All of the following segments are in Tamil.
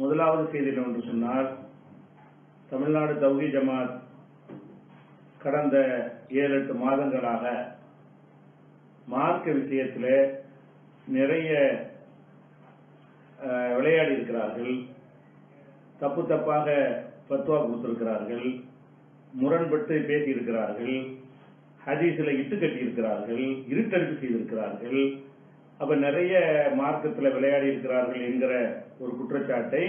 முதலாவது செய்தி என்னவென்று சொன்னால், தமிழ்நாடு தௌஹீத் ஜமாத் கடந்த 7-8 மாதங்களாக மார்க்க விஷயத்தில் நிறைய விளையாடி இருக்கிறார்கள். தப்பு தப்பாக பத்வா கொடுத்திருக்கிறார்கள், முரண்பட்டு பேசியிருக்கிறார்கள், ஹதீஸில் இட்டு கட்டியிருக்கிறார்கள், இருட்டடிப்பு செய்திருக்கிறார்கள். அப்ப நிறைய மார்க்கத்தில் விளையாடி இருக்கிறார்கள் என்கிற ஒரு குற்றச்சாட்டை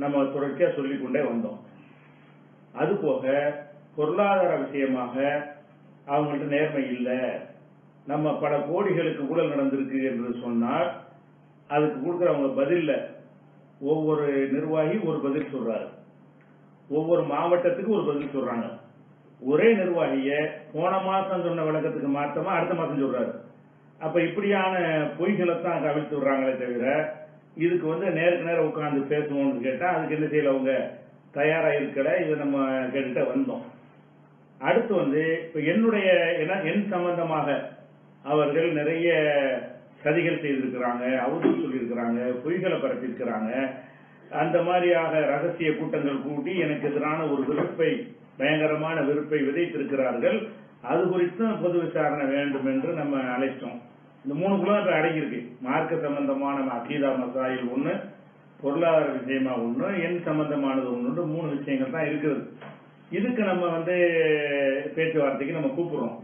நம்ம தொடர்ச்சியா சொல்லிக் கொண்டே வந்தோம். அதுபோக பொருளாதார விஷயமாக அவங்கள்ட்ட நேர்மை இல்லை, நம்ம பல கோடிகளுக்கு ஊழல் நடந்திருக்கு என்று சொன்னால் அதுக்கு கொடுக்குறவங்க பதில்ல ஒவ்வொரு நிர்வாகி ஒரு பதில் சொல்றாரு, ஒவ்வொரு மாவட்டத்துக்கு ஒரு பதில் சொல்றாங்க. ஒரே நிர்வாகிய போன மாசம் சொன்ன விளக்கத்துக்கு மாற்றமா அடுத்த மாசம் சொல்றாரு. அப்ப இப்படியான பொய்களை தான் கவிழ்த்து விடுறாங்களே தவிர இதுக்கு நேருக்கு நேரம் உட்கார்ந்து பேசுவோம்னு கேட்டா அதுக்கு என்ன செய்யல, அவங்க தயாரா இருக்கல. இதை நம்ம கேட்டுட்டு வந்தோம். அடுத்து இப்ப என் சம்பந்தமாக அவர்கள் நிறைய சதிகள் செய்திருக்கிறாங்க, அவதூறு சொல்லியிருக்கிறாங்க, பொய்களை பரப்பியிருக்கிறாங்க. அந்த மாதிரியாக ரகசிய கூட்டங்கள் கூட்டி எனக்கு எதிரான ஒரு பயங்கரமான வெறுப்பை விதைத்திருக்கிறார்கள். அது குறித்தும் பொது விசாரணை வேண்டும் என்று நம்ம அழைச்சோம். இந்த 3 குலம் அடங்கியிருக்கு. மார்க்க சம்பந்தமான அகீதா மசாயில் ஒண்ணு, பொருளாதார விஷயமா ஒண்ணு, எண் சம்பந்தமானது ஒன்று, 3 விஷயங்கள் தான் இருக்குது. இதுக்கு நம்ம பேச்சுவார்த்தைக்கு நம்ம கூப்பிடுறோம்.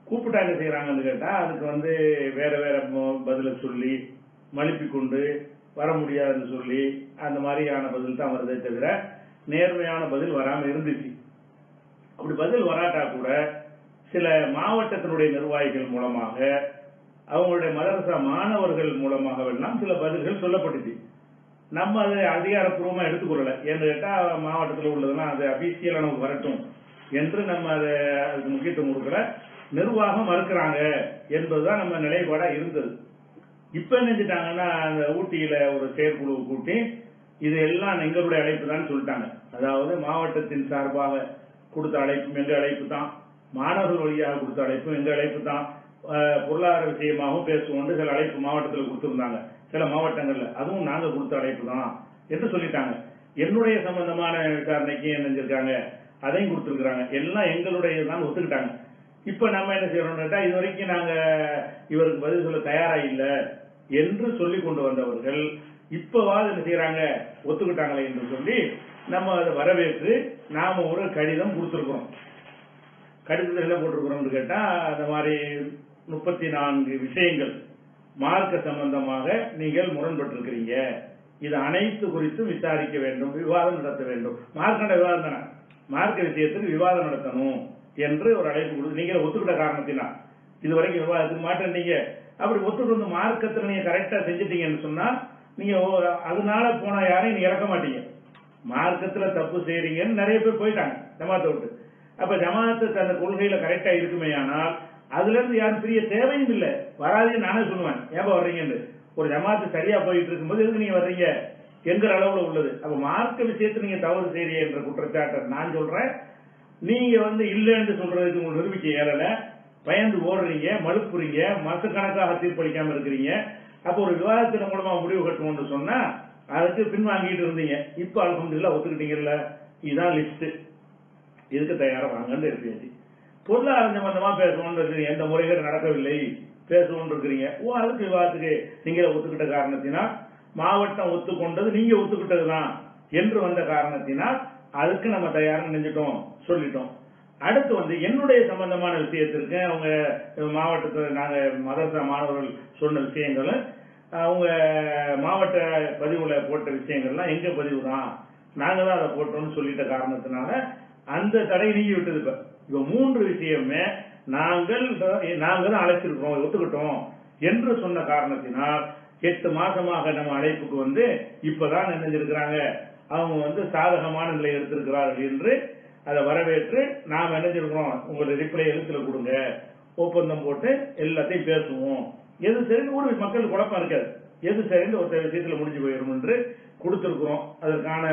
கூப்பிட்டா என்ன செய்யறாங்கன்னு கேட்டா அதுக்கு வேற வேற பதில சொல்லி மழுப்பி கொண்டு வர முடியாதுன்னு சொல்லி அந்த மாதிரியான பதில் தான் வருதே தவிர நேர்மையான பதில் வராம இருந்துச்சு. அப்படி பதில் வராட்டா கூட சில மாவட்டத்தினுடைய நிர்வாகிகள் மூலமாக அவங்களுடைய மதரசா மாணவர்கள் மூலமாக எல்லாம் சில பதில்கள் சொல்லப்பட்டுச்சு. நம்ம அதை அதிகாரப்பூர்வமா எடுத்துக்கொள்ளல. ஏன்னு கேட்டா மாவட்டத்தில் உள்ளதெல்லாம் அது அபிஷியலா நமக்கு வரட்டும் என்று நம்ம அதுக்கு முக்கியத்துவம் கொடுக்கல. நிர்வாகம் மறுக்கிறாங்க என்பதுதான் நம்ம நிலைப்பாடா இருந்தது. இப்ப நினைச்சிட்டாங்கன்னா அந்த ஊட்டியில ஒரு செயற்குழு கூட்டி இது எல்லாம் எங்களுடைய அழைப்பு தான் சொல்லிட்டாங்க. அதாவது மாவட்டத்தின் சார்பாக கொடுத்த அழைப்பும் எங்க அழைப்பு தான், மாணவர்கள் வழியாக கொடுத்த அழைப்பும் எங்க அழைப்பு தான், பொருளாதார விஷயமாகவும் பேசுவோம் சில அழைப்பு மாவட்டத்தில் கொடுத்திருந்தாங்க. சில மாவட்டங்கள்ல அதுவும் நாங்க கொடுத்த அழைப்பு தான் என்று சொல்லிட்டாங்க. என்னுடைய சம்பந்தமான விசாரணைக்கு என்ன செஞ்சிருக்காங்க, அதையும் கொடுத்திருக்கிறாங்க. எல்லாம் எங்களுடைய தான் ஒத்துக்கிட்டாங்க. இப்ப நம்ம என்ன செய்யறோம் கேட்டா இதுவரைக்கும் நாங்க இவருக்கு பதில் சொல்ல தயாரா இல்லை என்று சொல்லி கொண்டு வந்தவர்கள் இப்பவாது என்ன செய்யறாங்க, ஒத்துக்கிட்டாங்களே என்று சொல்லி நம்ம அதை வரவேற்று நாம ஒரு கடிதம் கொடுத்திருக்கிறோம். கடிதத்தில் என்ன போட்டிருக்கிறோம் கேட்டா அந்த மாதிரி 34 விஷயங்கள் மார்க்க சம்பந்தமாக நீங்கள் முரண்பட்டிருக்கிறீங்க, இது அனைத்து குறித்தும் விசாரிக்க வேண்டும், விவாதம் நடத்த வேண்டும். மார்க்கண்ட விவாதம் தானே, மார்க்க விஷயத்துக்கு விவாதம் நடத்தணும் என்று ஒரு அழைப்பு கொடுத்து நீங்க ஒத்துக்கிட்ட காரணத்தினா இதுவரைக்கும் விவாதத்துக்கு மாட்டேன்னீங்க. அப்படி ஒத்துக்கிட்டு மார்க்கத்தில் நீங்க கரெக்டா செஞ்சுட்டீங்கன்னு சொன்னா நீங்க அதனால போனா யாரையும் நீங்க இறக்க மாட்டீங்க. மார்க்கத்துல தப்பு செய்றீங்கன்னு நிறைய பேர் போயிட்டாங்க ஜமாத்தை விட்டு. அப்ப ஜமாத்து அந்த கொள்கையில கரெக்டா இருக்குமே, ஆனால் அதுல இருந்து யாரும் பெரிய தேவையும் இல்லை. வராதீங்கன்னு நானே சொல்லுவேன், ஏப்பா வர்றீங்கன்னு. ஒரு ஜமாத்து சரியா போயிட்டு இருக்கும்போது எதுக்கு நீங்க வர்றீங்க என்கிற அளவுல உள்ளது. அப்ப மார்க்க விஷயத்தை நீங்க தவறு செய்றீங்க என்ற குற்றச்சாட்டை நான் சொல்றேன். நீங்க இல்லைன்னு சொல்றதுக்கு உங்களுக்கு நிரூபிக்க இயலல, பயந்து ஓடுறீங்க, மழுப்புறீங்க, மாசக்கணக்காக தீர்ப்பளிக்காம இருக்கிறீங்க. அப்ப ஒரு விவாதத்தின் மூலமா முடிவு கட்டுவோம்னு சொன்னா அதுக்கு பின்வாங்கிட்டு இருந்தீங்க. இப்ப அல்ஹம்துலில்லாஹ் ஒத்துக்கிட்டீங்கல்ல, இதுதான் லிஸ்ட், இதுக்கு தயாரா வாங்கன்னு பேசி பொருளாதார சம்பந்தமா பேசுவோம் இருக்கிறீங்க. எந்த முறைகள் நடக்கவில்லை பேசுவோம் இருக்கிறீங்க. அதுக்கு விவாதத்துக்கு நீங்க ஒத்துக்கிட்ட காரணத்தினால், மாவட்டம் ஒத்துக்கொண்டது நீங்க ஒத்துக்கிட்டதுதான் என்று வந்த காரணத்தினால் அதுக்கு நம்ம தயாரா நினைஞ்சிட்டோம் சொல்லிட்டோம். அடுத்து என்னுடைய சம்பந்தமான விஷயத்திற்கு அவங்க மாவட்டத்தில் நாங்க மதரசா மாணவர்கள் சொன்ன விஷயங்களும் அவங்க மாவட்ட பதிவுல போட்ட விஷயங்கள்லாம் எங்க பதிவு தான், நாங்க தான் அதை போட்டோம்னு சொல்லிட்ட காரணத்தினால அந்த தடை நீங்கி விட்டது. இப்ப 3 விஷயமே நாங்கள் தான் அழைச்சிருக்கோம், ஒத்துக்கிட்டோம் என்று சொன்ன காரணத்தினால் 8 மாசமாக நம்ம அழைப்புக்கு இப்பதான் நினைஞ்சிருக்கிறாங்க, அவங்க சாதகமான நிலை எடுத்திருக்கிறார்கள் என்று அதை வரவேற்று நாம் நினைஞ்சிருக்கிறோம். உங்களுடைய ரிப்ளை எழுத்துல கொடுங்க, ஒப்பந்தம் போட்டு எல்லாத்தையும் பேசுவோம். எது சரி ஒரு மக்கள் குழப்பம் இருக்காது, எது சரின்னு ஒரு விஷயத்துல முடிஞ்சு போயிடும் என்று கொடுத்திருக்கிறோம். அதற்கான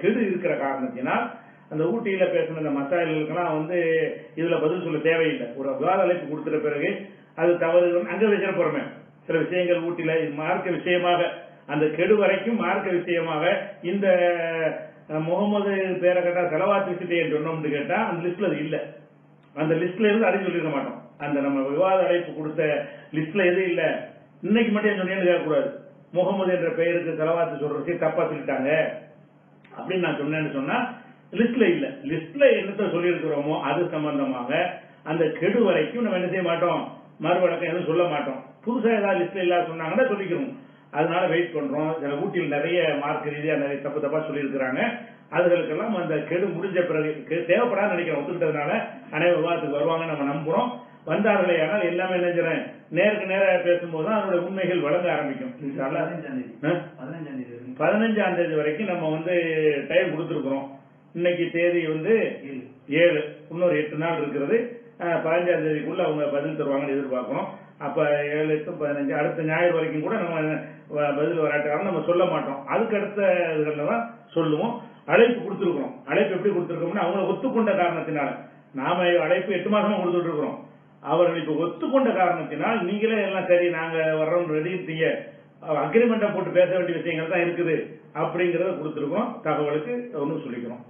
கெடு இருக்கிற காரணத்தினால் அந்த ஊட்டியில பேசின அந்த மசாயல்களுக்கெல்லாம் இதுல பதில் சொல்ல தேவையில்லை. ஒரு விவாத அழைப்பு கொடுத்துட்ட பிறகு அது தவறு அங்க வச்சிட போறோமே. சில விஷயங்கள் ஊட்டியில மார்க்க விஷயமாக அந்த கெடு வரைக்கும் மார்க்க விஷயமாக இந்த முகமது பேரை கேட்டா செலவாத்து விஷயத்தை சொன்னோம்னு கேட்டா அந்த லிஸ்ட்ல அது இல்ல. அந்த லிஸ்ட்ல இருந்து அதையும் சொல்லிருக்க மாட்டோம். அந்த நம்ம விவாத அழைப்பு கொடுத்த லிஸ்ட்ல எதுவும் இல்ல. இன்னைக்கு மட்டும் சொன்னேன்னு கேட்கக்கூடாது. முகமது என்ற பெயருக்கு செலவாத்து சொல்றதுக்கு தப்பா சொல்லிட்டாங்க அப்படின்னு நான் சொன்னேன்னு சொன்னா லிஸ்ட்ல இல்ல. லிஸ்ட்ல என்னத்த சொல்லி இருக்கிறோமோ அது சம்பந்தமாக அந்த கெடு வரைக்கும் நம்ம என்ன செய்ய மாட்டோம், மறுவழக்கம் எதுவும் சொல்ல மாட்டோம். புதுசா ஏதாவது லிஸ்ட்ல இல்லாத சொன்னாங்கன்னா சொல்லிக்கிறோம். அதனால வெயிட் பண்றோம். சில ஊட்டியில் நிறைய மார்க் ரீதியா நிறைய தப்பு தப்பா சொல்லி இருக்கிறாங்க. அதுகளுக்கெல்லாம் அந்த கெடு முடிஞ்ச பிறகு தேவைப்படாது நினைக்கிறோம். ஒத்துக்கிட்டதுனால அனைவரும் விவாதத்துக்கு வருவாங்க நம்ம நம்புறோம். வந்தார்களே ஆனால் எல்லாமே நினைக்கிறேன் நேருக்கு நேர பேசும்போது தான் அதனுடைய உண்மைகள் வழங்க ஆரம்பிக்கும். 15ஆம் தேதி வரைக்கும் நம்ம டைம் கொடுத்துருக்கிறோம். இன்னைக்கு தேதி 7, இன்னொரு 8 நாள் இருக்கிறது. 15ஆம் தேதிக்குள்ள அவங்க பதில் தருவாங்கன்னு எதிர்பார்க்கிறோம். அப்ப 7, 8, 15 அடுத்த ஞாயிறு வரைக்கும் கூட நம்ம பதில் வராட்டாலும் நம்ம சொல்ல மாட்டோம். அதுக்கு அடுத்த இதுகள்ல தான் சொல்லுவோம். அழைப்பு கொடுத்துருக்கிறோம். அழைப்பு எப்படி கொடுத்துருக்கோம்னா அவங்களை ஒத்துக்கொண்ட காரணத்தினால நாம அழைப்பு 8 மாசமா கொடுத்துட்டு இருக்கிறோம். அவர்கள் இப்ப ஒத்துக்கொண்ட காரணத்தினால் நீங்களே எல்லாம் சரி நாங்க வர்றோம் ரெடிட்டீங்க, அக்ரிமெண்ட்டை போட்டு பேச வேண்டிய விஷயங்கள் தான் இருக்குது அப்படிங்கறத கொடுத்துருக்கோம். தகவலுக்கு ஒன்று சொல்லிக்கிறோம்.